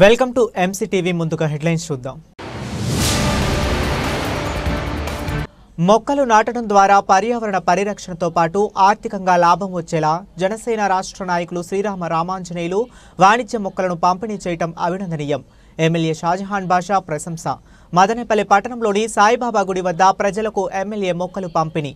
Welcome to MCTV. ముందుగా headlines చూద్దాం. మొక్కలు నాటడం ద్వారా పర్యావరణ పరిరక్షణతో పాటు ఆర్థికంగా లాభం వచ్చేలా జనసేన రాష్ట్ర నాయకులు శ్రీరామ రామాంజనేయులు వాణిజ్య మొక్కలను పంపిణీ చేయడం అభినందనీయం. ఎమ్మెల్యే షాజహాన్ బాషా ప్రశంస. మదనపల్లి పట్టణంలోని సాయిబాబా గుడి వద్ద ప్రజలకు ఎమ్మెల్యే మొక్కలు పంపిణీ.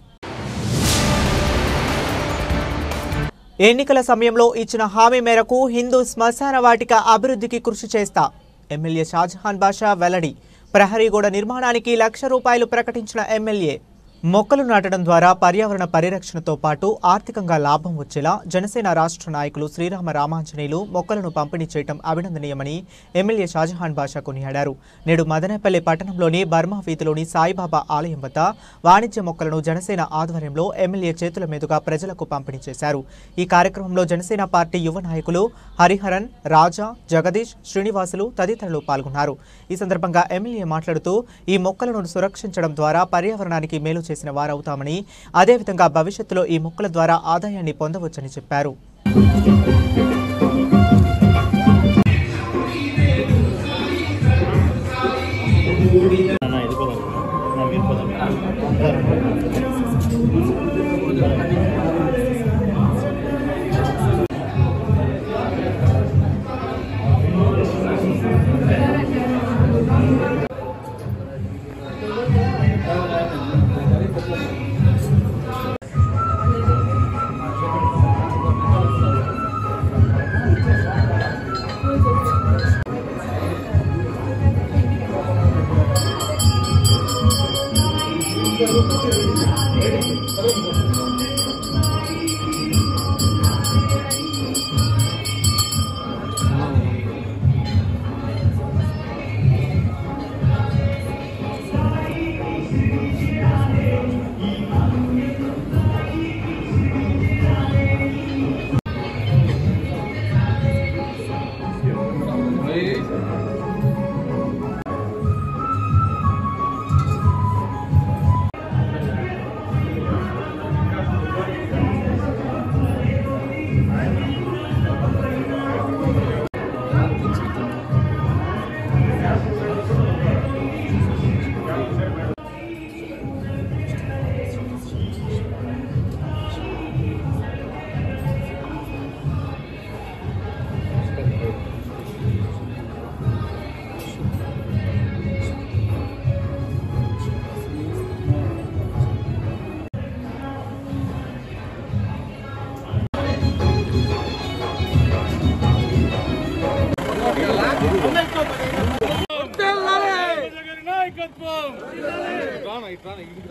ఎన్నికల సమయంలో ఇచ్చిన హామీ మేరకు హిందూ శ్మశాన వాటిక అభివృద్ధికి కృషి చేస్తా. ఎమ్మెల్యే షాజహాన్ బాషా వెల్లడి. ప్రహరీ గోడ నిర్మాణానికి ₹1,00,000 ప్రకటించిన ఎమ్మెల్యే. మొక్కలు నాటడం ద్వారా పర్యావరణ పరిరక్షణతో పాటు ఆర్థికంగా లాభం వచ్చేలా జనసేన రాష్ట్ర నాయకులు శ్రీరామ రామాంజనేయులు మొక్కలను పంపిణీ చేయడం అభినందనీయమని ఎమ్మెల్యే షాజహాన్ బాషా కొనియాడారు. నేడు మదనపల్లి పట్టణంలోని బర్మా వీధిలోని సాయిబాబా ఆలయం వద్ద వాణిజ్య మొక్కలను జనసేన ఆధ్వర్యంలో ఎమ్మెల్యే చేతుల మీదుగా ప్రజలకు పంపిణీ చేశారు. ఈ కార్యక్రమంలో జనసేన పార్టీ యువ నాయకులు హరిహరన్, రాజా, జగదీష్, శ్రీనివాసులు తదితరులు పాల్గొన్నారు. ఈ సందర్భంగా ఎమ్మెల్యే మాట్లాడుతూ ఈ మొక్కలను సురక్షించడం ద్వారా పర్యావరణానికి మేలు చేసిన వారవుతామని, అదేవిధంగా భవిష్యత్తులో ఈ మొక్కల ద్వారా ఆదాయాన్ని పొందవచ్చని చెప్పారు.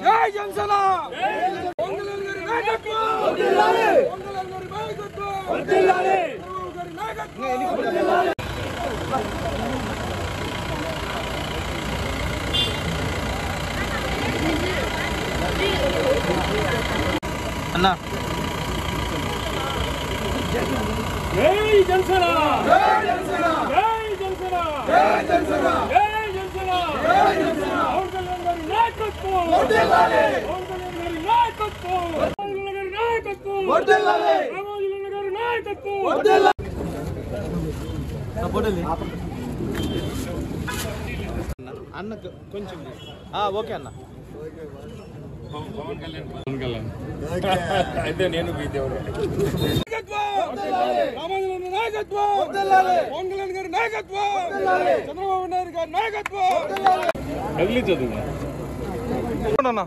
జై జనసేన వంగలన్ గారి నాయకత్వం వంగలన్ గారి నాయకత్వం వర్ధిల్లాలి గారి నాయకత్వం వర్ధిల్లాలి అన్న జై జనసేన జై జనసేన జై జనసేన జై జనసేన జై జనసేన జై జనసేన వంగలన్ గారి నాయకత్వం వర్ధిల్లాలి వంగలన్ గారి నాయకత్వం వంగలన్ గారి నాయకత్వం వర్ధిల్లాలి రామాంజనేయులు గారి నాయకత్వం వర్ధిల్లాలి సపోర్ట్ అన్న కొంచెం ఓకే అన్న. పవన్ కళ్యాణ్ అయితే నేను మీ దేవుడు రామాంజనేయులు నాయకత్వం వంగలన్ గారి నాయకత్వం చంద్రబాబు నాయుడు గారి నాయకత్వం అన్న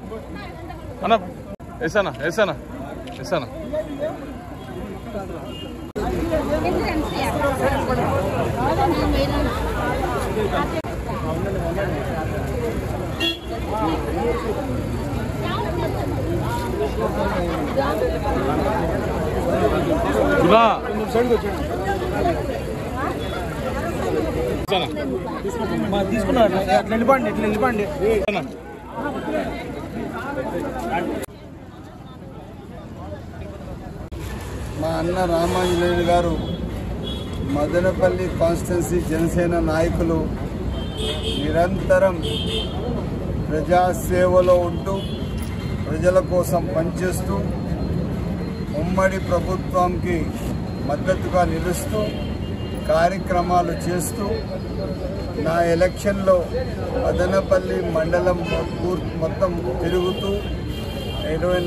అన్న ఎసానా ఎసానా ఎసానా తీసుకున్నాడు అట్లా వెళ్ళిపోండి మా అన్న రామాంజనేయులు గారు మదనపల్లి కాన్స్టిట్యున్సీ జనసేన నాయకులు నిరంతరం ప్రజాసేవలో ఉంటూ ప్రజల కోసం పనిచేస్తూ ఉమ్మడి ప్రభుత్వానికి మద్దతుగా నిలుస్తూ కార్యక్రమాలు చేస్తూ నా ఎలక్షన్లో మదనపల్లి మండలం మొత్తం తిరుగుతూ 24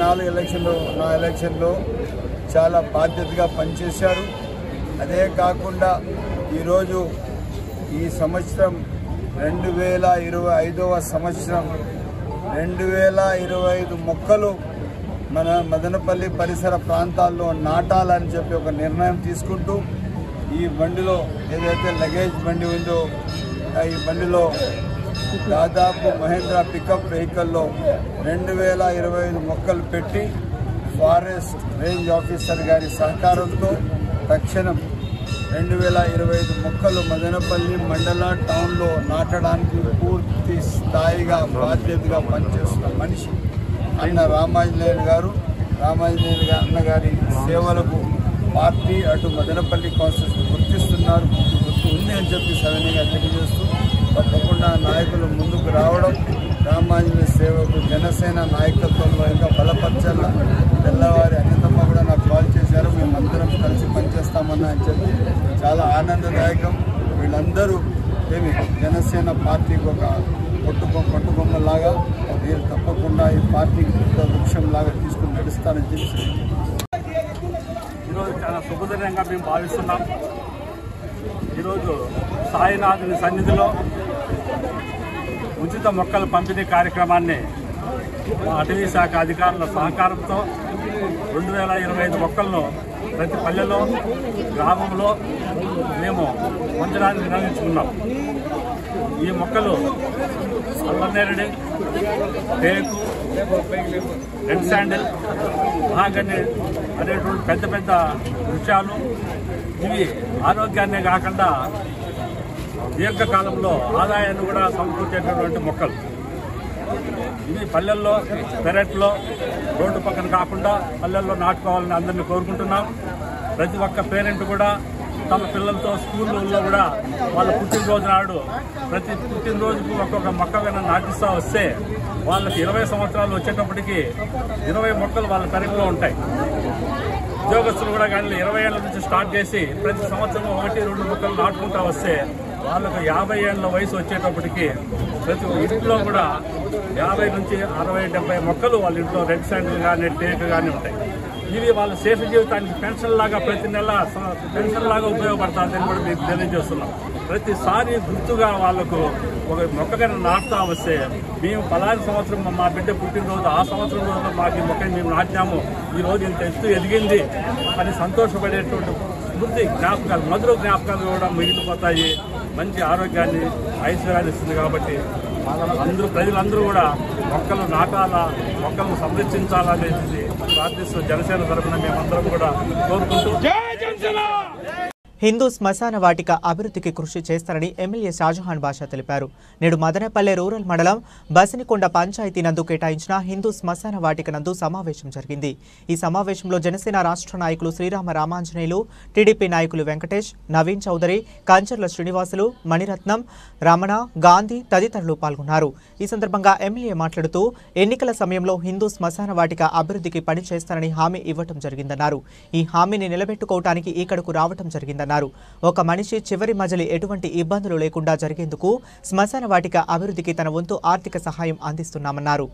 నా ఎలక్షన్లో చాలా బాధ్యతగా పనిచేశారు. అదే కాకుండా ఈరోజు ఈ సంవత్సరం 2025వ సంవత్సరం 2025 మొక్కలు మన మదనపల్లి పరిసర ప్రాంతాల్లో నాటాలని చెప్పి ఒక నిర్ణయం తీసుకుంటూ ఈ బండిలో ఏదైతే లగేజ్ బండి ఉందో ఈ బండిలో దాదాపు మహేంద్ర పికప్ వెహికల్లో 2025 మొక్కలు పెట్టి ఫారెస్ట్ రేంజ్ ఆఫీసర్ గారి సహకారంతో తక్షణం 2025 మొక్కలు మదనపల్లి మండల టౌన్లో నాటడానికి పూర్తి స్థాయిగా బాధ్యతగా పనిచేస్తున్న మనిషి అన్న రామాంజనేయులు గారు. అన్నగారి సేవలకు పార్టీ అటు మదనపల్లి కాన్స్టిట్యూన్సీ గుర్తిస్తున్నారు, గుర్తు ఉంది అని చెప్పి సవినయంగా తెలియజేస్తూ తప్పకుండా నాయకులు ముందుకు రావడం, రామాంజనేయ సేవకు జనసేన నాయకత్వంలో ఇంకా బలపరచాల. తెల్లవారి అనితమ్మ కూడా నాకు కాల్ చేశారు, మేమందరం కలిసి పనిచేస్తామన్నా అని చెప్పి చాలా ఆనందదాయకం. వీళ్ళందరూ జనసేన పార్టీకి ఒక పట్టుకొమ్మలాగా మీరు తప్పకుండా ఈ పార్టీకి వృక్షంలాగా తీసుకుని నడుస్తానని చెప్పి ఈరోజు చాలా శుభదినంగా మేము భావిస్తున్నాం. ఈరోజు సాయినాథుని సన్నిధిలో ఉచిత మొక్కల పంపిణీ కార్యక్రమాన్ని అటవీ శాఖ అధికారుల సహకారంతో 2025 మొక్కలను ప్రతి పల్లెలో గ్రామంలో మేము ఉంచడానికి నిర్ణయించుకున్నాం. ఈ మొక్కలు అల్లనేరడి, టేకు, రెడ్ శాండిల్, మహాగని అనేటువంటి పెద్ద పెద్ద వృక్షాలు. ఇవి ఆరోగ్యాన్నే కాకుండా దీర్ఘకాలంలో ఆదాయాన్ని కూడా సమకూర్చేటటువంటి మొక్కలు. ఇవి పల్లెల్లో, పెరట్లో, రోడ్డు పక్కన కాకుండా పల్లెల్లో నాటుకోవాలని అందరినీ కోరుకుంటున్నాం. ప్రతి ఒక్క పేరెంట్ కూడా తమ పిల్లలతో స్కూళ్ళల్లో కూడా వాళ్ళ పుట్టినరోజు నాడు ప్రతి పుట్టినరోజుకు ఒక్కొక్క మొక్క కన్నా నాటిస్తూ వస్తే వాళ్ళకి 20 సంవత్సరాలు వచ్చేటప్పటికి 20 మొక్కలు వాళ్ళ పెరట్లో ఉంటాయి. ఉద్యోగస్తులు కూడా కానీ 20 ఏళ్ల నుంచి స్టార్ట్ చేసి ప్రతి సంవత్సరం 1-2 మొక్కలు నాటుకుంటూ వస్తే వాళ్ళకు 50 ఏళ్ల వయసు వచ్చేటప్పటికి ప్రతి ఇంట్లో కూడా 50 నుంచి 60-70 మొక్కలు వాళ్ళ ఇంట్లో రెడ్ శాండిల్ కానీ టేక్ కానీ ఉంటాయి. ఇవి వాళ్ళ శేష జీవితానికి పెన్షన్ లాగా ప్రతి నెల పెన్షన్ లాగా ఉపయోగపడుతుందని కూడా మీకు తెలియజేస్తున్నాం. ప్రతిసారి గుర్తుగా వాళ్లకు ఒక మొక్కగా నాటుతా వస్తే మేము పలాని సంవత్సరం మా బిడ్డ పుట్టినరోజు ఆ సంవత్సరం రోజుల్లో మాకు ఈ మొక్కని మేము నాటినాము, ఈ రోజు ఇంత ఎత్తు ఎదిగింది అని సంతోషపడేటువంటి స్మృతి జ్ఞాపకాలు, మధుర జ్ఞాపకాలు కూడా మిగిలిపోతాయి. మంచి ఆరోగ్యాన్ని ఐశ్వర్యాన్ని ఇస్తుంది. కాబట్టి అందరూ ప్రజలందరూ కూడా మొక్కలు నాటాలా, మొక్కలను సంరక్షించాలనేది ప్రార్థిస్తూ జనసేన తరఫున మేమందరం కూడా కోరుకుంటూ హిందూ శ్మశాన వాటిక అభివృద్ధికి కృషి చేస్తారని ఎమ్మెల్యే షాజహాన్ బాషా తెలిపారు. నేడు మదనపల్లె రూరల్ మండలం బసినికొండ పంచాయతీ నందు కేటాయించిన హిందూ శ్మశాన వాటిక నందు సమావేశం జరిగింది. ఈ సమావేశంలో జనసేన రాష్ట్ర నాయకులు శ్రీరామ రామాంజనేయులు, టీడీపీ నాయకులు వెంకటేష్, నవీన్ చౌదరి, కంచర్ల శ్రీనివాసులు, మణిరత్నం, రమణ, గాంధీ తదితరులు పాల్గొన్నారు. ఈ సందర్భంగా ఎమ్మెల్యే మాట్లాడుతూ ఎన్నికల సమయంలో హిందూ శ్మశాన వాటిక అభివృద్ధికి పని చేస్తారని హామీ ఇవ్వటం జరిగిందన్నారు. ఈ హామీని నిలబెట్టుకోవటానికి ఇక్కడకు రావటం జరిగిందన్నారు. ఒక మనిషి చివరి మజిలి ఎటువంటి ఇబ్బందులు లేకుండా జరిగేందుకు శ్మశాన వాటిక అభివృద్ధికి తన వంతు ఆర్థిక సహాయం అందిస్తున్నామన్నారు.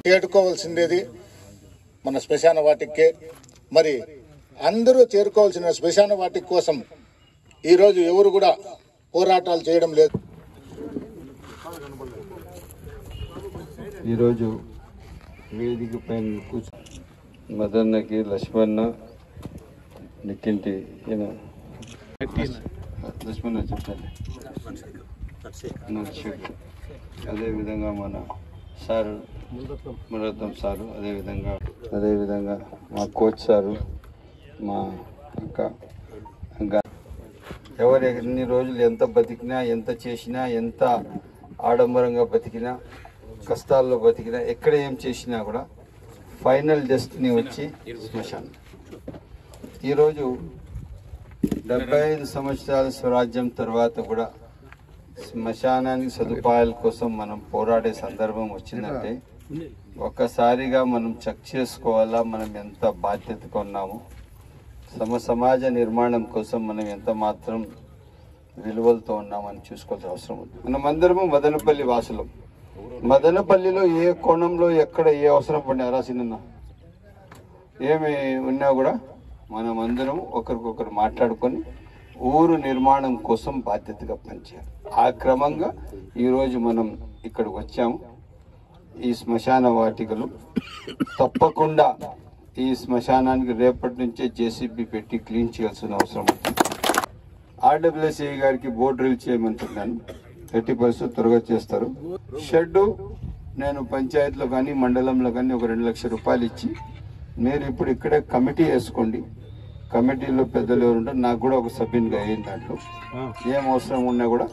చేరుకోవాల్సిందేది మన శ్మశాన వాటికే. మరి అందరూ చేరుకోవాల్సిన శ్మశాన వాటిక కోసం ఈరోజు ఎవరు కూడా పోరాటాలు చేయడం లేదు. ఈరోజు వేదిక పైన కూర్చో మదన్నకి లక్ష్మణ నిక్కింటి లక్ష్మణ చెప్పాలి, అదేవిధంగా మన సారు మురత్నం సారు, అదేవిధంగా మా కోచ్ సారు, మా ఇంకా ఎవరు ఎన్ని రోజులు ఎంత బతికినా, ఎంత చేసినా, ఎంత ఆడంబరంగా బతికినా, కష్టాల్లో బతికినా, ఎక్కడ ఏం చేసినా కూడా ఫైనల్ డెస్టినీ వచ్చి శ్మశానం. ఈరోజు 75 సంవత్సరాల స్వరాజ్యం తర్వాత కూడా శ్మశానానికి సదుపాయాల కోసం మనం పోరాడే సందర్భం వచ్చిందంటే ఒక్కసారిగా మనం చెక్ చేసుకోవాలా, మనం ఎంత బాధ్యతగా ఉన్నాము, సమాజ నిర్మాణం కోసం మనం ఎంత మాత్రం విలువలతో ఉన్నామని చూసుకోవాల్సిన అవసరం ఉంది. మనమందరము మదనపల్లి వాసులం. మదనపల్లిలో ఏ కోణంలో ఎక్కడ ఏ అవసరం పడినా రాసిన ఏమి ఉన్నా కూడా మనమందరం ఒకరికొకరు మాట్లాడుకొని ఊరు నిర్మాణం కోసం బాధ్యతగా పనిచేయాలి. ఆ క్రమంగా ఈరోజు మనం ఇక్కడికి వచ్చాము. ఈ శ్మశాన వాటికలు తప్పకుండా ఈ శ్మశానానికి రేపటి నుంచే జేసీబీ పెట్టి క్లీన్ చేయాల్సిన అవసరం ఉంది. ఆర్డబ్ల్యూసీ గారికి బోర్డు రిలీజ్ చేయమంటున్నాను. 30% త్వరగా చేస్తారు. షెడ్ నేను పంచాయతీలో కానీ మండలంలో కానీ ఒక 2 లక్షల రూపాయలు ఇచ్చి మీరు ఇప్పుడు ఇక్కడే కమిటీ వేసుకోండి. కమిటీలో పెద్దలు ఎవరు ఉంటారు, నాకు కూడా ఒక సభ్యునిగా అయ్యింది. దాంట్లో ఏం అవసరం ఉన్నా కూడా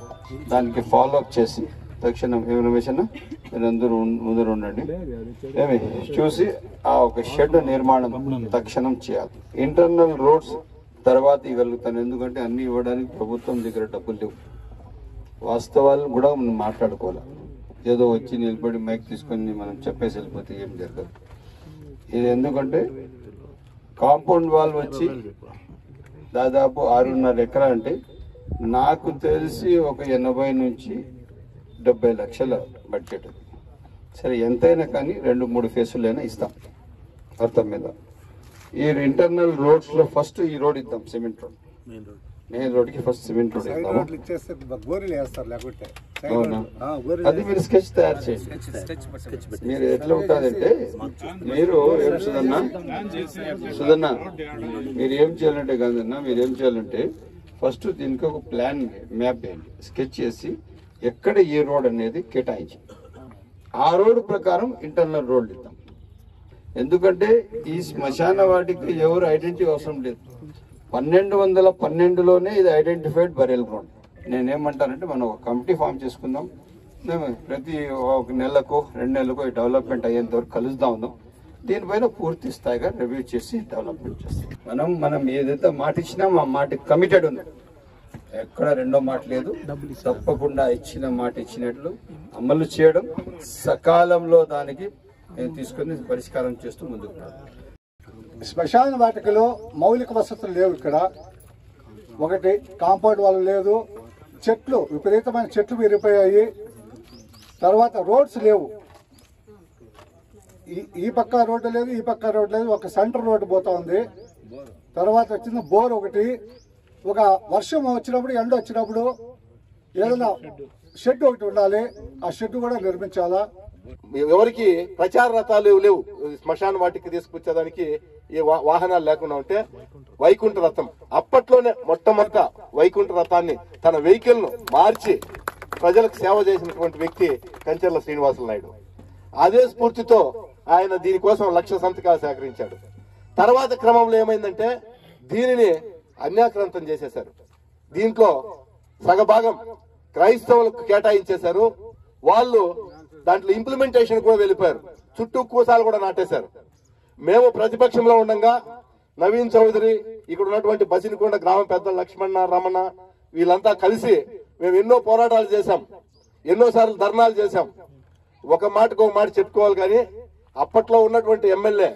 దానికి ఫాలో అప్ చేసి తక్షణం ఏమైనా మీరందరూ ముందర ఉండండి, ఏమి చూసి ఆ ఒక షెడ్ నిర్మాణం తక్షణం చేయాలి. ఇంటర్నల్ రోడ్స్ తర్వాత ఇవ్వగలుగుతాను, ఎందుకంటే అన్ని ఇవ్వడానికి ప్రభుత్వం దగ్గర డబ్బులు లేవు. వాస్తవాలను కూడా మనం మాట్లాడుకోవాలి. ఏదో వచ్చి నిలబడి మైక్ తీసుకొని మనం చెప్పేసి వెళ్ళిపోతే ఏం జరగదు. ఇది ఎందుకంటే కాంపౌండ్ వాల్ వచ్చి దాదాపు 6.5 ఎకరా అంటే నాకు తెలిసి ఒక 80 నుంచి 70 లక్షల బడ్జెట్. సరే ఎంతైనా కానీ 2-3 ఫేసులైనా ఇస్తాం అర్థం మీద. ఈ ఇంటర్నల్ రోడ్స్ లో ఫస్ట్ ఈ రోడ్ ఇద్దాం, సిమెంట్ రోడ్. మెయిన్ రోడ్ కి ఫస్ట్ సిమెంట్ రోడ్ ఇద్దాము. అవునా, అది మీరు స్కెచ్ తయారు చేయండి. మీరు ఎట్లా ఉంటుందంటే మీరు ఏం సుధన్న మీరు ఏం చేయాలంటే కాదన్నా, మీరు ఏం చేయాలంటే ఫస్ట్ దీనికి ఒక ప్లాన్ మ్యాప్ వేయండి, స్కెచ్ చేసి ఎక్కడ ఏ రోడ్ అనేది కేటాయించి ఆ రోడ్ ప్రకారం ఇంటర్నల్ రోడ్లు ఇద్దాం. ఎందుకంటే ఈ శ్మశాన వాటికి ఎవరు ఐడెంటిటీ అవసరం లేదు. 1212లోనే ఇది ఐడెంటిఫైడ్ బరియల్ గ్రౌండ్. నేనేమంటానంటే మనం ఒక కమిటీ ఫామ్ చేసుకుందాం, ప్రతి 1 నెలకు 2 నెలలకు ఈ డెవలప్మెంట్ అయ్యేంత వరకు కలుద్దాం ఉందాం. దీనిపైన పూర్తి స్థాయిగా రివ్యూ చేసి డెవలప్మెంట్ చేస్తాం. మనం ఏదైతే మాట ఇచ్చినా మా మాట కమిటెడ్ ఉంది, ఎక్కడ రెండో మాట లేదు. తప్పకుండా ఇచ్చిన మాట ఇచ్చినట్లు అమలు చేయడం, సకాలంలో దానికి నేను తీసుకుని పరిష్కారం చేస్తూ ముందుకు. శ్మశాన వాటికలో మౌలిక వసతులు లేవు. ఇక్కడ ఒకటి కాంపౌండ్ వాళ్ళు లేదు, చెట్లు విపరీతమైన చెట్లు విరిగిపోయాయి. తర్వాత రోడ్స్ లేవు, ఈ పక్క రోడ్డు లేదు, ఈ పక్క రోడ్డు లేదు, ఒక సెంటర్ రోడ్డు పోతా ఉంది. తర్వాత వచ్చింది బోర్ ఒకటి. ఒక వర్షం వచ్చినప్పుడు ఎండ వచ్చినప్పుడు ఏదైనా షెడ్ ఒకటి ఉండాలి, ఆ షెడ్ కూడా నిర్మించాలా. ఎవరికి ప్రచార రథాలు లేవు, శ్మశాన వాటికి తీసుకొచ్చేదానికి ఏ వాహనాలు లేకుండా ఉంటే వైకుంఠ రథం అప్పట్లోనే మొట్టమొదట వైకుంఠ రథాన్ని తన వెహికల్ ను మార్చి ప్రజలకు సేవ చేసినటువంటి వ్యక్తి కంచెర్ల శ్రీనివాసులు నాయుడు. అదే స్ఫూర్తితో ఆయన దీనికోసం 1,00,000 సంతకాలు సేకరించాడు. తర్వాత క్రమంలో ఏమైందంటే దీనిని అన్యాక్రాంతం చేసేశారు. దీంట్లో సగభాగం క్రైస్తవులకు కేటాయించేశారు. వాళ్ళు దాంట్లో ఇంప్లిమెంటేషన్ కూడా వెళ్ళిపోయారు, చుట్టూ కూసాలు కూడా నాటేశారు. మేము ప్రతిపక్షంలో ఉండగా నవీన్ చౌదరి, ఇక్కడ ఉన్నటువంటి బసినకొండ గ్రామ పెద్దలు లక్ష్మణ, రమణ వీళ్ళంతా కలిసి మేము ఎన్నో పోరాటాలు చేశాం, ఎన్నోసార్లు ధర్నాలు చేశాం. ఒక మాటకు మాట చెప్పుకోవాలి కానీ అప్పట్లో ఉన్నటువంటి ఎమ్మెల్యే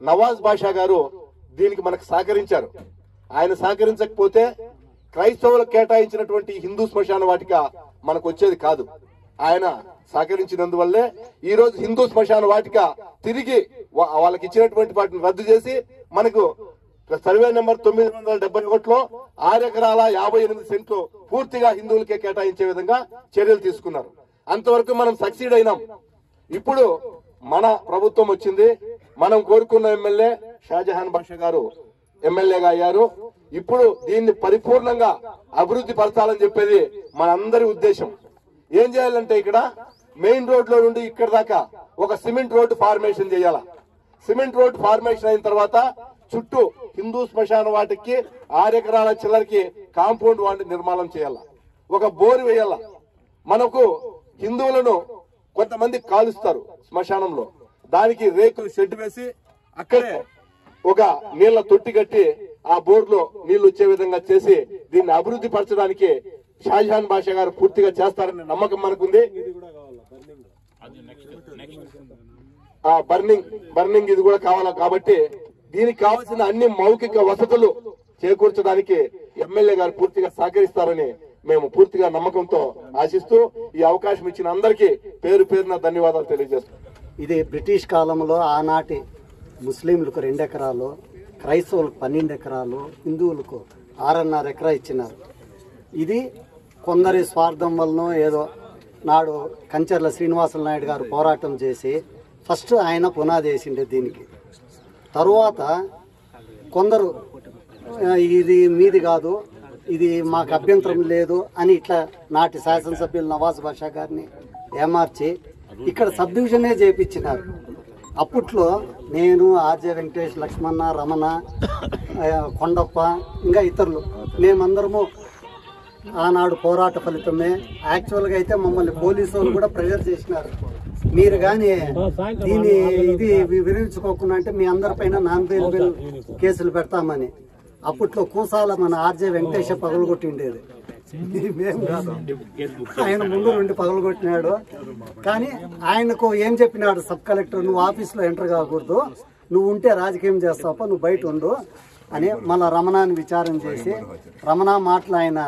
నవాజ్ బాషా గారు దీనికి మనకు సహకరించారు. ఆయన సహకరించకపోతే క్రైస్తవులకు కేటాయించినటువంటి హిందూ శ్మశాన వాటిక మనకు వచ్చేది కాదు. ఆయన సహకరించినందువల్లే ఈ రోజు హిందూ శ్మశాన వాటిక తిరిగి వాళ్ళకి ఇచ్చినటువంటి వాటిని రద్దు చేసి మనకు సర్వే నెంబర్ 971లో 6 ఎకరాల 58 సెంట్లు పూర్తిగా హిందువులకే కేటాయించే విధంగా చర్యలు తీసుకున్నారు. అంతవరకు మనం సక్సీడ్ అయినాం. ఇప్పుడు మన ప్రభుత్వం వచ్చింది, మనం కోరుకున్న ఎమ్మెల్యే షాజహాన్ బాషా గారు ఎమ్మెల్యేగా అయ్యారు. ఇప్పుడు దీన్ని పరిపూర్ణంగా అభివృద్ధి పరచాలని చెప్పేది మనందరి ఉద్దేశం. ఏం చేయాలంటే ఇక్కడ మెయిన్ రోడ్ లో నుండి ఇక్కడ దాకా ఒక సిమెంట్ రోడ్డు ఫార్మేషన్ చేయాల. సిమెంట్ రోడ్డు ఫార్మేషన్ అయిన తర్వాత చుట్టూ హిందూ శ్మశాన వాటికి 6 ఎకరాల చిల్లరికి కాంపౌండ్ వాటి నిర్మాణం చేయాల. ఒక బోరు వేయాల. మనకు హిందువులను కొంతమంది కాలుస్తారు శ్మశానంలో, దానికి రేకులు షెడ్ వేసి అక్కడే ఒక నీళ్ల తొట్టి కట్టి ఆ బోర్డులో నీళ్లు వచ్చే విధంగా చేసి దీన్ని అభివృద్ధి పరచడానికి షాజహాన్ బాషా గారు పూర్తిగా చేస్తారనే నమ్మకం మనకుంది. బర్నింగ్ ఇది కూడా కావాలి. కాబట్టి దీనికి కావాల్సిన అన్ని మౌలిక వసతులు చేకూర్చడానికి ఎమ్మెల్యే గారు పూర్తిగా సహకరిస్తారని మేము పూర్తిగా నమ్మకంతో ఆశిస్తూ ఈ అవకాశం ఇచ్చిన అందరికీ పేరు పేరున ధన్యవాదాలు తెలియజేస్తున్నాం. ఇది బ్రిటిష్ కాలంలో ఆనాటి ముస్లింలకు 2 ఎకరాలు, క్రైస్తవులకు 12 ఎకరాలు, హిందువులకు 6.5 ఎకరా ఇచ్చినారు. ఇది కొందరి స్వార్థం వలన ఏదో నాడు కంచర్ల శ్రీనివాసులు నాయుడు గారు పోరాటం చేసి ఫస్ట్ ఆయన పునాది వేసిండే దీనికి. తరువాత కొందరు ఇది మీది కాదు, ఇది మాకు అభ్యంతరం లేదు అని ఇట్లా నాటి శాసనసభ్యులు నవాజ్ బాషా గారిని ఏమార్చి ఇక్కడ సబ్ డివిజనే చేయించినారు. అప్పట్లో నేను, ఆర్జే వెంకటేష్, లక్ష్మణ, రమణ, కొండప్ప ఇంకా ఇతరులు మేమందరము ఆనాడు పోరాట ఫలితమే. యాక్చువల్గా అయితే మమ్మల్ని పోలీసు వాళ్ళు కూడా ప్రెజర్ చేసినారు, మీరు కానీ దీన్ని ఇది విరమించుకోకుండా అంటే మీ అందరిపైన నాన్ బెయిలబుల్ కేసులు పెడతామని. అప్పట్లో కూసాల మన ఆర్జే వెంకటేష్ పగలగొట్టిండేది, మేము కాదు. ఆయన ముందు నుండి పగలగొట్టినాడు. కానీ ఆయనకు ఏం చెప్పినాడు సబ్ కలెక్టర్, నువ్వు ఆఫీస్లో ఎంటర్ కాకూడదు, నువ్వు ఉంటే రాజకీయం చేస్తావా, నువ్వు బయట ఉండు అని మళ్ళా రమణాన్ని విచారం చేసి రమణ మాటలు ఆయన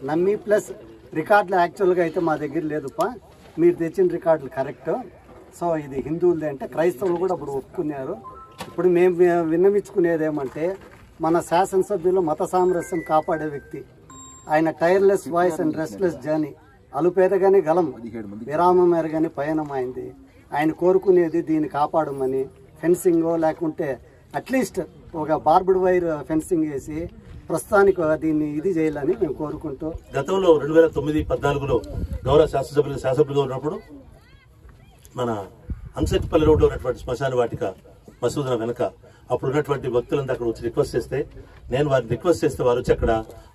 నమ్మి, ప్లస్ రికార్డులు యాక్చువల్గా అయితే మా దగ్గర లేదుపా, మీరు తెచ్చిన రికార్డులు కరెక్ట్, సో ఇది హిందువులది అంటే క్రైస్తవులు కూడా ఇప్పుడు ఒప్పుకున్నారు. ఇప్పుడు మేము విన్నవించుకునేది ఏమంటే మన శాసనసభ్యులు మత సామరస్యం కాపాడే వ్యక్తి, ఆయన tireless voice and restless journey, అలుపేదగానే గలం విరామం మేరగానే పయనం అయింది. ఆయన కోరుకునేది దీన్ని కాపాడమని, ఫెన్సింగో లేకుంటే అట్లీస్ట్ ఒక బార్బుడ్ వైర్ ఫెన్సింగ్ వేసి ప్రస్తుతానికి దీన్ని ఇది చేయాలని మేము కోరుకుంటూ. గతంలో 2009-14లో గౌరవ శాసనసభ్యులుగా ఉన్నప్పుడు మన అంశెట్టిపల్లి రోడ్లో ఉన్నటువంటి శ్మశాన వాటిక మసూదన వెనక అప్పుడు ఉన్నటువంటి భక్తులంతా అక్కడ వచ్చి రిక్వెస్ట్ చేస్తే, నేను వారిని రిక్వెస్ట్ చేస్తే వారు వచ్చి అక్కడ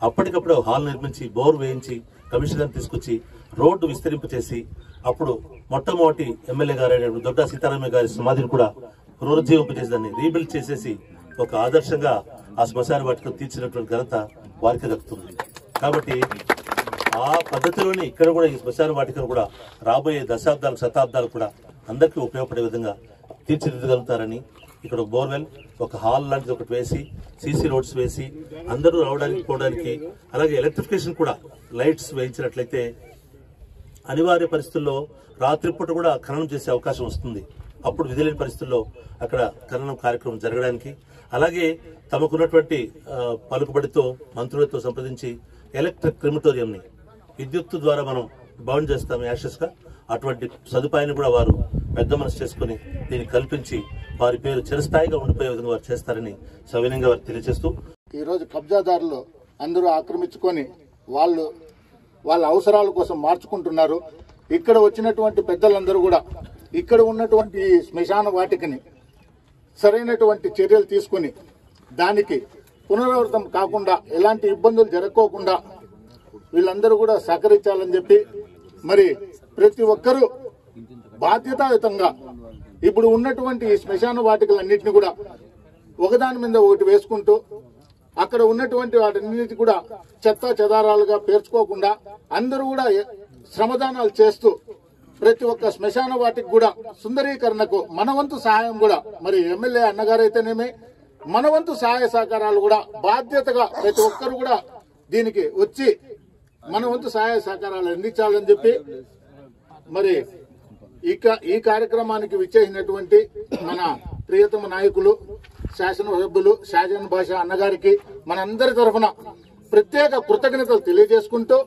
అప్పటికప్పుడు హాల్ నిర్మించి, బోర్ వేయించి, కమిషనర్ తీసుకొచ్చి రోడ్డు విస్తరింపు చేసి, అప్పుడు మొట్టమొదటి ఎమ్మెల్యే గారు దొడ్డా సీతారామయ్య గారి సమాధిని కూడా పునరుజ్జీవింపజేసి దాన్ని రీబిల్డ్ చేసేసి ఒక ఆదర్శంగా ఆ శ్మశాన వాటికను తీర్చినటువంటి ఘనత వారికి దక్కుతుంది. కాబట్టి ఆ పద్ధతిలోనే ఇక్కడ కూడా ఈ శ్మశాన వాటికను కూడా రాబోయే దశాబ్దాలు, శతాబ్దాలు కూడా అందరికీ ఉపయోగపడే విధంగా తీర్చిదిద్దగలుగుతారని, ఇక్కడ ఒక బోర్వెల్, ఒక హాల్ లాంటిది ఒకటి వేసి, సీసీ రోడ్స్ వేసి అందరూ రావడానికి పోవడానికి, అలాగే ఎలక్ట్రిఫికేషన్ కూడా లైట్స్ వేయించినట్లయితే అనివార్య పరిస్థితుల్లో రాత్రిపూట కూడా ఖననం చేసే అవకాశం వస్తుంది. అప్పుడు విధిలేని పరిస్థితుల్లో అక్కడ ఖననం కార్యక్రమం జరగడానికి, అలాగే తమకున్నటువంటి పలుకుబడితో మంత్రులతో సంప్రదించి ఎలక్ట్రిక్ క్రిమిటోరియంని విద్యుత్తు ద్వారా మనం బౌండ్ చేస్తాం యాషెస్ గా, అటువంటి సదుపాయాన్ని కూడా వారు పెద్ద మనసు చేసుకుని దీన్ని కల్పించి వారి పేరు చిరస్థాయిగా ఉండిపోయే విధంగా వారు చేస్తారని సవినయంగా వారు తెలియజేస్తూ, ఈరోజు కబ్జాదారులు అందరూ ఆక్రమించుకొని వాళ్ళ అవసరాల కోసం మార్చుకుంటున్నారు. ఇక్కడ వచ్చినటువంటి పెద్దలందరూ కూడా ఇక్కడ ఉన్నటువంటి శ్మశాన వాటికని సరైనటువంటి చర్యలు తీసుకుని దానికి పునరావృతం కాకుండా, ఎలాంటి ఇబ్బందులు జరగకోకుండా వీళ్ళందరూ కూడా సహకరించాలని చెప్పి, మరి ప్రతి ఒక్కరూ బాధ్యతాయుతంగా ఇప్పుడు ఉన్నటువంటి శ్మశాన వాటికలన్నింటినీ కూడా ఒకదాని మీద ఒకటి వేసుకుంటూ, అక్కడ ఉన్నటువంటి వాటిన్నిటి కూడా చెత్త చెదారాలుగా పేర్చుకోకుండా అందరూ కూడా శ్రమదానాలు చేస్తూ ప్రతి ఒక్క శ్మశాన వాటికి కూడా సుందరీకరణకు మన వంతు సహాయం కూడా, మరి ఎమ్మెల్యే అన్నగారైతేనేమి మన వంతు సహాయ సహకారాలు కూడా బాధ్యతగా ప్రతి ఒక్కరు కూడా దీనికి వచ్చి మన వంతు సహాయ సహకారాలు అందించాలని చెప్పి, మరి ఈ కార్యక్రమానికి విచ్చేసినటువంటి మన ప్రియతమ నాయకులు శాసనసభ్యులు షాజహాన్ బాషా అన్నగారికి మనందరి తరఫున ప్రత్యేక కృతజ్ఞతలు తెలియజేసుకుంటూ,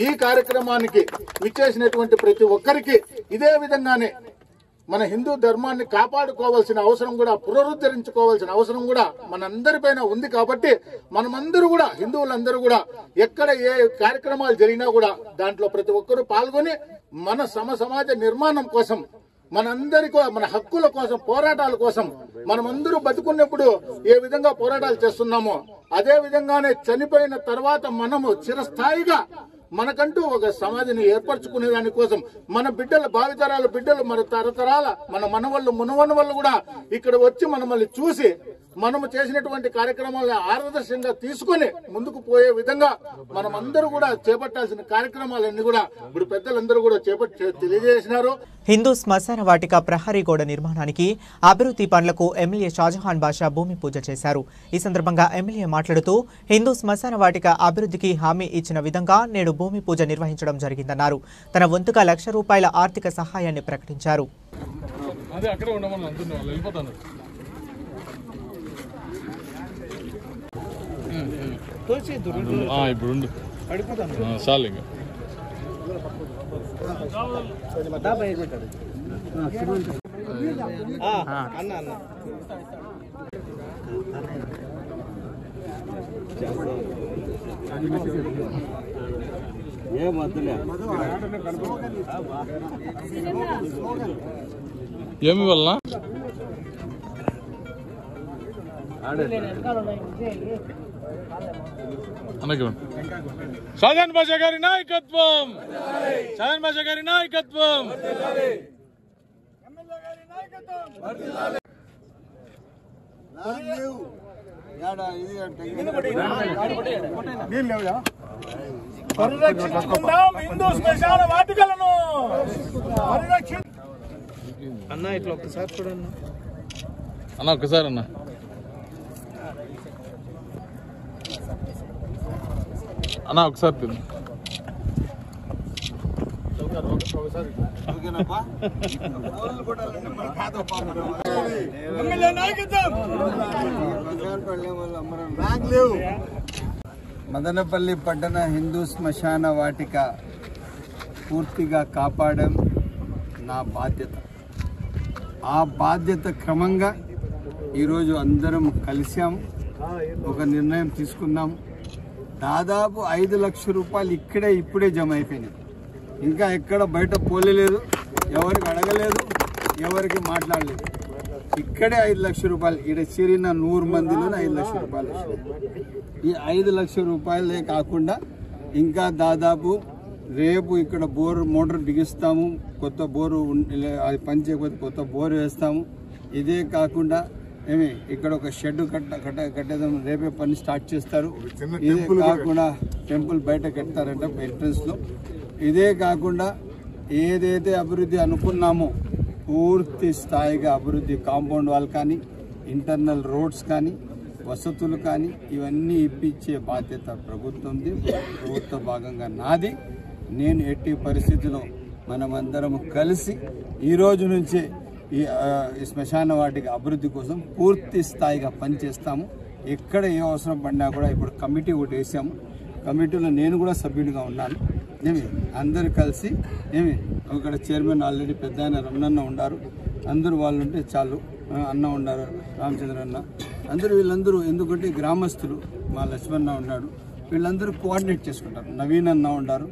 ఈ కార్యక్రమానికి విచ్చేసినటువంటి ప్రతి ఒక్కరికి ఇదే విధంగానే మన హిందూ ధర్మాన్ని కాపాడుకోవాల్సిన అవసరం కూడా, పునరుద్ధరించుకోవాల్సిన అవసరం కూడా మనందరిపైన ఉంది. కాబట్టి మనమందరూ కూడా, హిందువులందరూ కూడా ఎక్కడ ఏ కార్యక్రమాలు జరిగినా కూడా దాంట్లో ప్రతి ఒక్కరూ పాల్గొని మన సమాజ నిర్మాణం కోసం, మనందరికీ మన హక్కుల కోసం, పోరాటాల కోసం మనమందరూ బతుకున్నప్పుడు ఏ విధంగా పోరాటాలు చేస్తున్నామో అదే విధంగానే చనిపోయిన తర్వాత మనము చిరస్థాయిగా మనకంటూ ఒక సమాధిని ఏర్పరచుకునే దానికోసం మన బిడ్డల, భావితరాల బిడ్డలు, మన తరతరాల మన మనవళ్ళు, మునవనవళ్ళు కూడా ఇక్కడ వచ్చి మనల్ని చూసి మనము చేసినటువంటి కార్యక్రమాలను ఆదర్శంగా తీసుకుని ముందుకు పోయే విధంగా మనం అందరూ కూడా చేపట్టాల్సిన కార్యక్రమాలన్నీ కూడా ఇప్పుడు పెద్దలందరూ కూడా తెలియజేసినారు. హిందూ శ్మశాన వాటిక ప్రహరీ గోడ నిర్మాణానికి అభివృద్ధి పనులకు ఎమ్మెల్యే షాజహాన్ బాషా భూమి పూజ చేశారు. ఈ సందర్భంగా ఎమ్మెల్యే మాట్లాడుతూ హిందూ శ్మశాన వాటిక అభివృద్ధికి హామీ ఇచ్చిన విధంగా నేడు భూమి పూజ నిర్వహించడం జరిగిందన్నారు. తన వంతుగా ₹1,00,000 ఆర్థిక సహాయాన్ని ప్రకటించారు. ఏమి వల్ల షాజహాన్ బాషా గారి నాయకత్వం, షాజహాన్ బాషా గారి నాయకత్వం. పరిరక్షించుకుందాం హిందూ శ్మశాన వాటికలను. అన్న ఇట్లా ఒక్కసారి చూడన్న అన్న, ఒక్కసారి అన్న. అన్న ఒకసారి తిను. మదనపల్లి పట్టణ హిందూ శ్మశాన వాటిక పూర్తిగా కాపాడడం నా బాధ్యత. ఆ బాధ్యత క్రమంగా ఈరోజు అందరం కలిసాము, ఒక నిర్ణయం తీసుకున్నాం. దాదాపు ₹5,00,000 ఇప్పుడే జమ అయిపోయినాయి. ఇంకా ఎక్కడ బయట పోలేదు, ఎవరికి అడగలేదు, ఎవరికి మాట్లాడలేదు. ఇక్కడే ₹5,00,000 ఇక్కడ చేరిన 100 మందిలోనే ₹5,00,000 వచ్చినాయి. ఈ ₹5,00,000 కాకుండా ఇంకా దాదాపు రేపు ఇక్కడ మోటార్ బిగిస్తాము, కొత్త బోరు అది పని చేయకపోతే కొత్త బోరు వేస్తాము. ఇదే కాకుండా ఇక్కడ ఒక షెడ్ కట్టేదాం, రేపే పని స్టార్ట్ చేస్తారు. ఇదే కాకుండా టెంపుల్ బయట కడతారంట ఎంట్రన్స్ లో. ఇదే కాకుండా ఏదైతే అభివృద్ధి అనుకున్నామో పూర్తి స్థాయిగా అభివృద్ధి, కాంపౌండ్ వాల్ కానీ, ఇంటర్నల్ రోడ్స్ కానీ, వసతులు కానీ ఇవన్నీ ఇప్పించే బాధ్యత ప్రభుత్వంది. ప్రభుత్వ భాగంగా నాది. నేను ఎట్టి పరిస్థితిలో మనమందరం కలిసి ఈ రోజు నుంచే ఈ శ్మశాన వాటిక అభివృద్ధి కోసం పూర్తి స్థాయిగా పనిచేస్తాము. ఎక్కడ ఏ అవసరం పడినా కూడా ఇప్పుడు కమిటీ ఒకటి వేసాము. కమిటీలో నేను కూడా సభ్యుడిగా ఉన్నాను. అందరు కలిసి ఇక్కడ చైర్మన్ ఆల్రెడీ పెద్ద ఆయన రమణన్న ఉన్నారు, అందరూ వాళ్ళు ఉంటే చాలు. అన్న ఉన్నారు, రామచంద్ర అన్న, వీళ్ళందరూ ఎందుకంటే గ్రామస్తులు, మా లక్ష్మణ ఉన్నాడు, వీళ్ళందరూ కోఆర్డినేట్ చేసుకుంటారు. నవీన్ అన్న ఉన్నారు,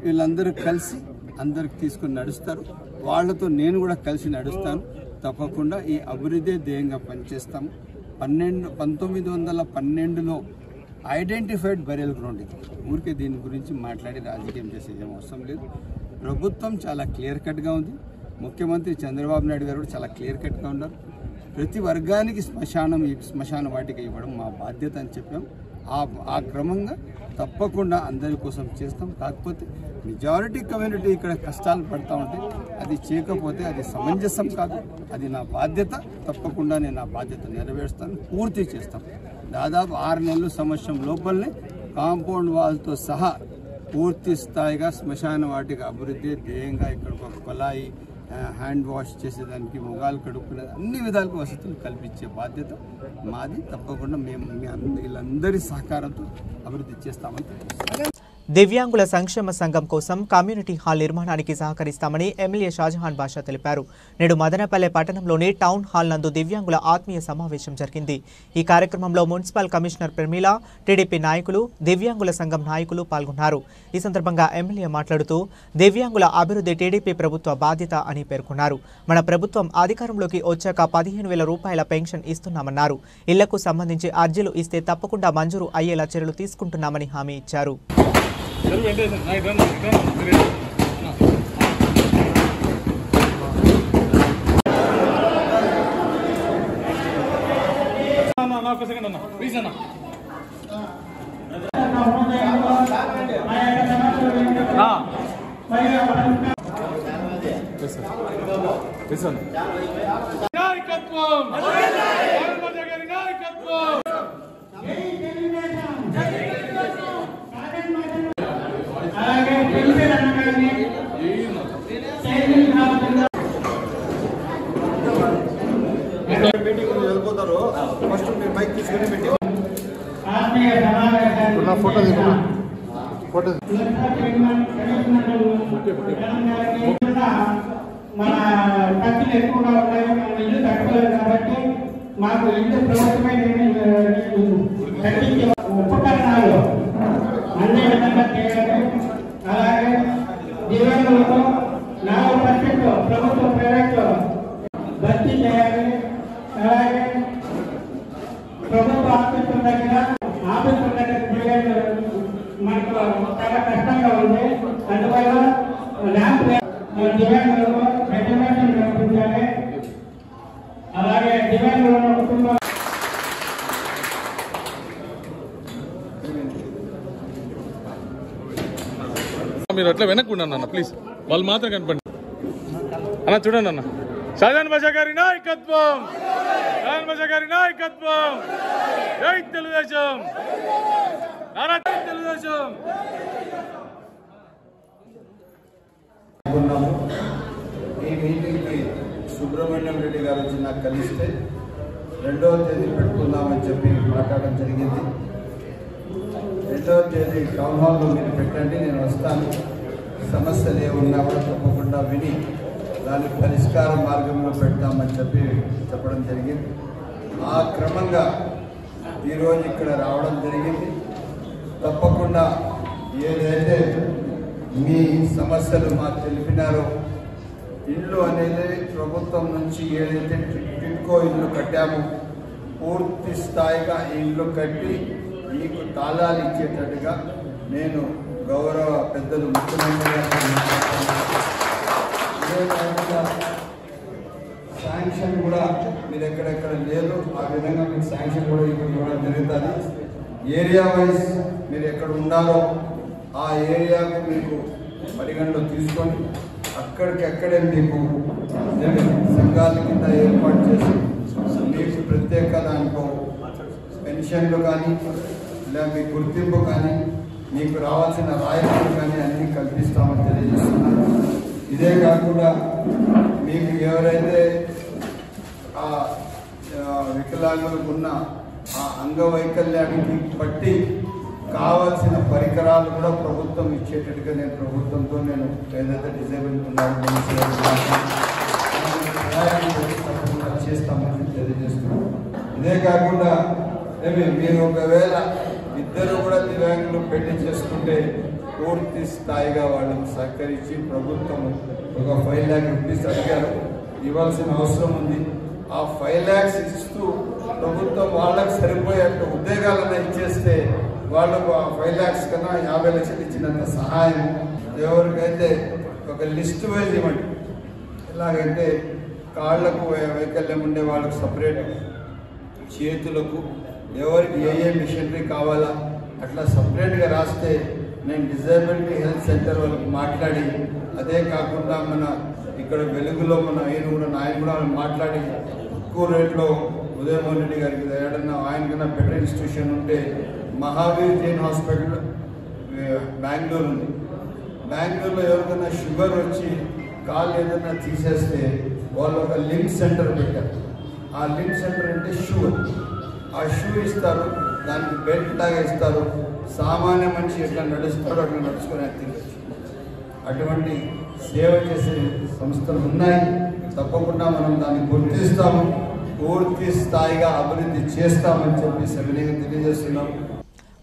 వీళ్ళందరూ కలిసి అందరికి తీసుకుని నడుస్తారు. వాళ్లతో నేను కూడా కలిసి నడుస్తాను. తప్పకుండా ఈ అభివృద్ధి ధ్యేయంగా పనిచేస్తాము. 1912లో ఐడెంటిఫైడ్ బరియల్ గ్రౌండ్ ఇది. ఊరికే దీని గురించి మాట్లాడి రాజకీయం చేసేది అవసరం లేదు. ప్రభుత్వం చాలా క్లియర్ కట్గా ఉంది. ముఖ్యమంత్రి చంద్రబాబు నాయుడు గారు కూడా చాలా క్లియర్ కట్గా ఉన్నారు. ప్రతి వర్గానికి శ్మశాన వాటిక ఇవ్వడం మా బాధ్యత అని చెప్పాం. ఆ క్రమంగా తప్పకుండా అందరి కోసం చేస్తాం. కాకపోతే మెజారిటీ కమ్యూనిటీ ఇక్కడ కష్టాలు పడతా ఉంటే అది చేయకపోతే అది సమంజసం కాదు. అది నా బాధ్యత. తప్పకుండా నేను ఆ బాధ్యత నెరవేరుస్తాను, పూర్తి చేస్తాం. దాదాపు 6 నెలల సంవత్సరం లోపలనే కాంపౌండ్ వాల్తో సహా పూర్తి స్థాయిగా శ్మశాన వాటిక అభివృద్ధి ధ్యేయంగా ఇక్కడ ఒక కొలాయి, హ్యాండ్ వాష్ చేసేదానికి, మొగాలు కడుక్కునే అన్ని విధాలుగా వసతులు కల్పించే బాధ్యత మాది. తప్పకుండా మేము వీళ్ళందరి సహకారంతో అభివృద్ధి చేస్తామని తెలియజేస్తాం. దివ్యాంగుల సంక్షేమ సంఘం కోసం కమ్యూనిటీ హాల్ నిర్మాణానికి సహకరిస్తామని ఎమ్మెల్యే షాజహాన్ బాషా తెలిపారు. నేడు మదనపల్లె పట్టణంలోని టౌన్ హాల్ నందు దివ్యాంగుల ఆత్మీయ సమావేశం జరిగింది. ఈ కార్యక్రమంలో మున్సిపల్ కమిషనర్ ప్రమీల, టీడీపీ నాయకులు, దివ్యాంగుల సంఘం నాయకులు పాల్గొన్నారు. ఈ సందర్భంగా ఎమ్మెల్యే మాట్లాడుతూ దివ్యాంగుల అభివృద్ధి టీడీపీ ప్రభుత్వ బాధ్యత అని పేర్కొన్నారు. మన ప్రభుత్వం అధికారంలోకి వచ్చాక ₹15,000 పెన్షన్ ఇస్తున్నామన్నారు. ఇళ్లకు సంబంధించి అర్జీలు ఇస్తే తప్పకుండా మంజూరు అయ్యేలా చర్యలు తీసుకుంటున్నామని హామీ ఇచ్చారు. ఒక సెకండ్ అన్న ప్లీజ్ అన్న. నాయకత్వం గారి నాయకత్వం. మీటింగ్ వెళ్ళిపోతారు ఫస్ట్ మీరు మైక్ తీసుకుని మీటింగ్ ఫోటో మన ఖర్చులు ఎక్కువగా ఉన్నాయి, మన ఇల్లు తక్కువలేదు కాబట్టి మాకు ఇల్లు ప్రభుత్వమైన ఉపకరణాలు అన్ని విధంగా చేయాలి. అలాగే దివ్యాంగులకు 4% ప్రభుత్వ ప్రైవేట్ భర్తీ చేయాలి. అలాగే ప్రభుత్వ ఆఫీసుల దగ్గర మనకు చాలా కష్టంగా ఉంది. అందువల్ల ల్యాంప్ దివ్యాంగులకు రిజర్వేషన్ కల్పించాలి. అలాగే దివ్యాంగుల కుటుంబం మీరు అట్లా వెనక్కి ఉండండి అన్న ప్లీజ్, వాళ్ళు మాత్రం కనపండి అన్న. చూడండి అన్న, షాజాన్ బాషా గారి నాయకత్వం, షాజాన్ బాషా గారి నాయకత్వం. జై తెలుగుదేశం, నారా తెలుగుదేశం. ఈ మీటింగ్కి సుబ్రహ్మణ్యం రెడ్డి గారు వచ్చి నాకు కలిస్తే 2వ తేదీ పెట్టుకుందామని చెప్పి మాట్లాడడం జరిగింది. 2వ తేదీ టౌన్ హాల్లో మీరు పెట్టండి, నేను వస్తాను. సమస్యలు ఏమున్నా కూడా తప్పకుండా విని దాని పరిష్కార మార్గంలో పెడతామని చెప్పడం జరిగింది. ఆ క్రమంగా ఈరోజు ఇక్కడ రావడం జరిగింది. తప్పకుండా ఏదైతే మీ సమస్యలు మాకు తెలిపినారో, ఇల్లు అనేది ప్రభుత్వం నుంచి ఏదైతే టిడ్కో ఇల్లు కట్టామో పూర్తి స్థాయిగా ఇల్లు కట్టి మీకు తాళాలు ఇచ్చేటట్టుగా నేను గౌరవ పెద్దలు ముఖ్యమంత్రి శాంక్షన్ కూడా మీరు ఎక్కడెక్కడ లేదు ఆ విధంగా మీకు శాంక్షన్ కూడా ఇవ్వడం జరుగుతుంది. ఏరియా వైజ్ మీరు ఎక్కడ ఉన్నారో ఆ ఏరియాకు మీకు పరిగణలో తీసుకొని అక్కడికెక్కడే మీకు సంఘాల కింద ఏర్పాటు చేసి మీకు ప్రత్యేక దాంట్లో పెన్షన్లు కానీ లేదా మీ గుర్తింపు కానీ మీకు రావాల్సిన రాయితీలు కానీ అన్నీ కల్పిస్తామని తెలియజేస్తున్నారు. ఇదే కాకుండా మీకు ఎవరైతే ఆ వికలాంగులకు ఉన్న ఆ అంగవైకల్యానికి బట్టి కావాల్సిన పరికరాలు కూడా ప్రభుత్వం ఇచ్చేటట్టుగా నేను ప్రభుత్వంతో నేను ఏదైతే డిజేబుల్ ఉన్నారో చేస్తామని తెలియజేస్తున్నాను. ఇదే కాకుండా మీరు ఒకవేళ ఇద్దరు కూడా దివ్యాంగులు పెళ్లి చేసుకుంటే పూర్తి స్థాయిగా వాళ్ళకు సహకరించి ప్రభుత్వం ఒక 5 lakhs రూపీస్ అడిగారు, ఇవ్వాల్సిన అవసరం ఉంది. ఆ 5 lakhs ఇస్తూ ప్రభుత్వం వాళ్ళకు సరిపోయే ఉద్యోగాలను ఇచ్చేస్తే వాళ్ళకు ఆ 5 lakhs కన్నా 50 లక్షలు ఇచ్చినంత సహాయం ఎవరికైతే ఒక లిస్ట్ వైజ్ ఇవ్వండి. ఎలాగైతే కాళ్లకు వైకల్యం ఉండే వాళ్ళకు సపరేట్, చేతులకు ఎవరికి ఏ మిషనరీ కావాలా అట్లా సపరేట్గా రాస్తే నేను డిజేబిలిటీ హెల్త్ సెంటర్ వాళ్ళకి మాట్లాడి, అదే కాకుండా మన ఇక్కడ వెలుగులో మన ఆయన కూడా మాట్లాడి తక్కువ రేట్లో ఉదయమోహన్ రెడ్డి గారికి ఏడన్నా ఆయనకన్నా బెటర్ ఇన్స్టిట్యూషన్ ఉంటే మహావీర్ జైన్ హాస్పిటల్ బెంగళూరు ఉంది. బెంగళూరులో ఎవరికైనా షుగర్ వచ్చి కాళ్ళు ఏదైనా తీసేస్తే వాళ్ళు ఒక లింక్ సెంటర్ పెట్టారు. ఆ లింక్ సెంటర్ అంటే షూ, ఆ షూ ఇస్తారు, దానికి బెల్ట్ లాగా ఇస్తారు. సామాన్య మనిషి ఎట్లా నడుస్తారో అట్లా నడుచుకొని తిరగచ్చు. అటువంటి సేవ చేసే సంస్థలు ఉన్నాయి. తప్పకుండా మనం దాన్ని గుర్తిస్తాము, పూర్తి స్థాయిగా అభివృద్ధి చేస్తామని చెప్పి సవినయంగా తెలియజేస్తున్నాం.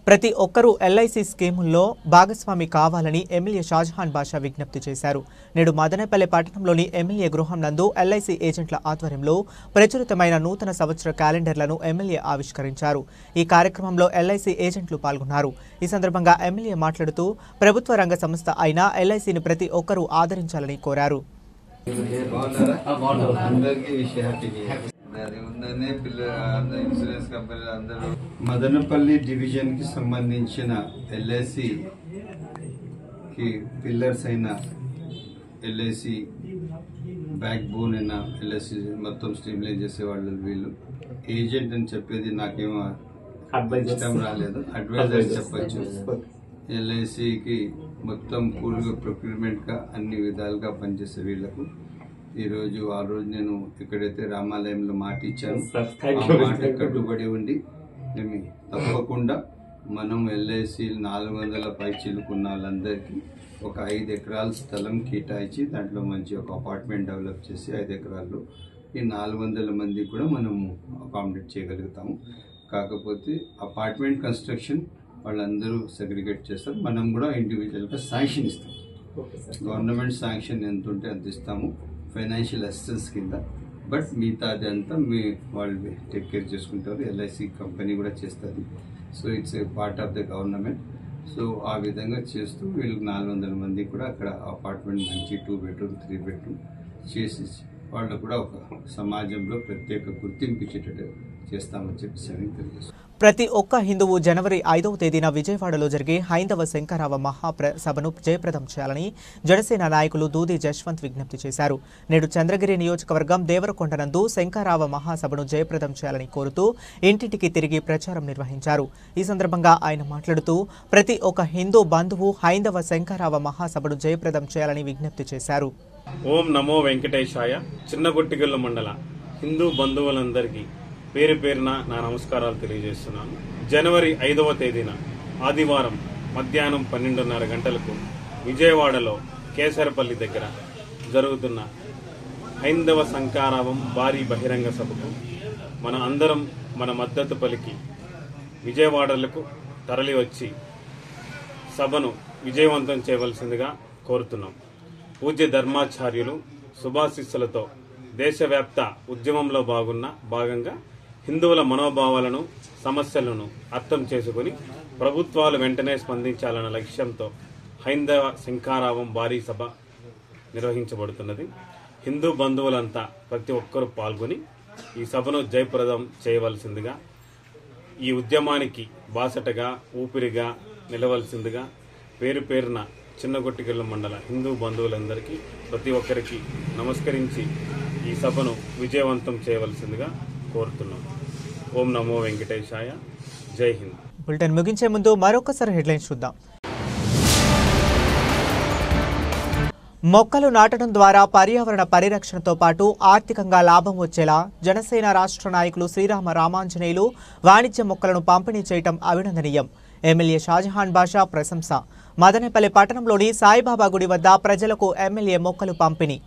ప్రతి ఒక్కరూ ఎల్ఐసి స్కీముల్లో భాగస్వామి కావాలని ఎమ్మెల్యే షాజహాన్ బాషా విజ్ఞప్తి చేశారు. నేడు మదనపల్లె పట్టణంలోని ఎమ్మెల్యే గృహం నందు ఎల్ఐసి ఏజెంట్ల ఆధ్వర్యంలో ప్రచురితమైన నూతన సంవత్సర క్యాలెండర్లను ఎమ్మెల్యే ఆవిష్కరించారు. ఈ కార్యక్రమంలో ఎల్ఐసి ఏజెంట్లు పాల్గొన్నారు. ఈ సందర్భంగా ఎమ్మెల్యే మాట్లాడుతూ ప్రభుత్వ రంగ సంస్థ అయిన ఎల్ఐసిని ప్రతి ఒక్కరూ ఆదరించాలని కోరారు. అది ఉందనే ఇన్సూరెన్స్ కంపెనీలు అందరూ మదనపల్లి డివిజన్ కి సంబంధించిన ఎల్ఐసి కి పిల్లర్స్ అయిన ఎల్ఐసి బ్యాక్ బోన్ అయిన ఎల్ఐసి మొత్తం స్ట్రీమ్లైన్ చేసేవాళ్ళు వీళ్ళు. ఏజెంట్ అని చెప్పేది నాకేమో ఇష్టం రాలేదు, అడ్వైజర్ చెప్పచ్చు. ఎల్ఐసికి మొత్తం కూల్గా ప్రొక్యూర్మెంట్ గా అన్ని విధాలుగా పనిచేసే వీళ్లకు ఈరోజు ఆ రోజు నేను ఎక్కడైతే రామాలయంలో మాట ఇచ్చాను ఆ మాట కట్టుబడి ఉండి మేము తప్పకుండా మనం ఎల్ఐసి 400 పైచీలుకున్న వాళ్ళందరికీ ఒక 5 ఎకరాల స్థలం కేటాయించి దాంట్లో మంచి ఒక అపార్ట్మెంట్ డెవలప్ చేసి 5 ఎకరాల్లో ఈ 400 మంది కూడా మనము అకామిడేట్ చేయగలుగుతాము. కాకపోతే అపార్ట్మెంట్ కన్స్ట్రక్షన్ వాళ్ళందరూ సెగ్రిగేట్ చేస్తారు, మనం కూడా ఇండివిజువల్గా శాంక్షన్ ఇస్తాం. గవర్నమెంట్ శాంక్షన్ ఎంత ఉంటే అంత ఇస్తాము ఫైనాన్షియల్ అసిస్టెన్స్ కింద. బట్ మిగతాది అంతా వాళ్ళు టేక్ కేర్ చేసుకుంటారు, ఎల్ఐసి కంపెనీ కూడా చేస్తుంది. So it's a part of the government. So ఆ విధంగా చేస్తూ వీళ్ళకి 400 మంది కూడా అక్కడ అపార్ట్మెంట్ మంచి 2 బెడ్రూమ్ 3 బెడ్రూమ్ చేసి వాళ్ళకు కూడా ఒక సమాజంలో ప్రత్యేక గుర్తింపు ఇచ్చేటట్టు చేస్తామని చెప్పి తెలియజేస్తాం. ప్రతి ఒక్క హిందువు జనవరి 5వ తేదీన విజయవాడలో జరిగే హైందవ శంకరావ మహాసభను జయప్రదం చేయాలని జనసేన నాయకులు దూది జశ్వంత్ విజ్ఞప్తి చేశారు. నేడు చంద్రగిరి నియోజకవర్గం దేవరకొండనందు శంకరావ మహాసభను జయప్రదం చేయాలని కోరుతూ ఇంటింటికి తిరిగి ప్రచారం నిర్వహించారు. ఈ సందర్భంగా ఆయన మాట్లాడుతూ ప్రతి ఒక్క హిందూ బంధువు హైందవ శంకరావ మహాసభను జయప్రదం చేయాలని విజ్ఞప్తి చేశారు. ఓం నమో వెంకటేశాయ. చిన్నగొట్టిగల్ల మండల హిందూ బంధువులందరికీ పేరు పేరున నా నమస్కారాలు తెలియజేస్తున్నాను. జనవరి 5వ తేదీన ఆదివారం మధ్యాహ్నం 12:30 గంటలకు విజయవాడలో కేసరపల్లి దగ్గర జరుగుతున్న హైందవ శంకరావం భారీ బహిరంగ సభకు మన అందరం మన మద్దతు పలికి విజయవాడలకు తరలి వచ్చి సభను విజయవంతం చేయవలసిందిగా కోరుతున్నాం. పూజ్య ధర్మాచార్యులు శుభాశిస్సులతో దేశవ్యాప్త ఉద్యమంలో భాగంగా హిందువుల మనోభావాలను సమస్యలను అర్థం చేసుకుని ప్రభుత్వాలు వెంటనే స్పందించాలన్న లక్ష్యంతో హైందవ శంకరావం భారీ సభ నిర్వహించబడుతున్నది. హిందూ బంధువులంతా ప్రతి ఒక్కరూ పాల్గొని ఈ సభను జయప్రదం చేయవలసిందిగా, ఈ ఉద్యమానికి బాసటగా ఊపిరిగా నిలవలసిందిగా పేరు పేరున చిన్నగొట్టిగల్ల మండల హిందూ బంధువులందరికీ ప్రతి ఒక్కరికి నమస్కరించి ఈ సభను విజయవంతం చేయవలసిందిగా కోరుతున్నాం. ఓం నమో వెంకటేశాయ. జై హింద్. బులెటిన్ ముగించే ముందు మరొకసారి హెడ్లైన్స్ చూద్దాం. మొక్కలు నాటడం ద్వారా పర్యావరణ పరిరక్షణతో పాటు ఆర్థికంగా లాభం వచ్చేలా జనసేన రాష్ట్ర నాయకులు శ్రీరామ రామాంజనేయులు వాణిజ్య మొక్కలను పంపిణీ చేయడం అభినందనీయం. ఎమ్మెల్యే షాజహాన్ బాషా ప్రశంస. మదనపల్లి పట్టణంలోని సాయిబాబా గుడి వద్ద ప్రజలకు ఎమ్మెల్యే మొక్కలు పంపిణీ.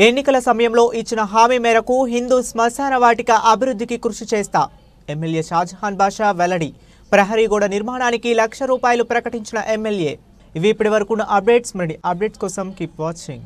ఎన్నికల సమయంలో ఇచ్చిన హామీ మేరకు హిందూ శ్మశాన వాటిక అభివృద్ధికి కృషి చేస్తా. ఎమ్మెల్యే షాజహాన్ బాషా వెల్లడి. ప్రహరీ గోడ నిర్మాణానికి ₹1,00,000 ప్రకటించిన ఎమ్మెల్యే. ఇవి ఇప్పటి వరకు అప్డేట్స్. అప్డేట్స్ కోసం కీప్ వాచింగ్.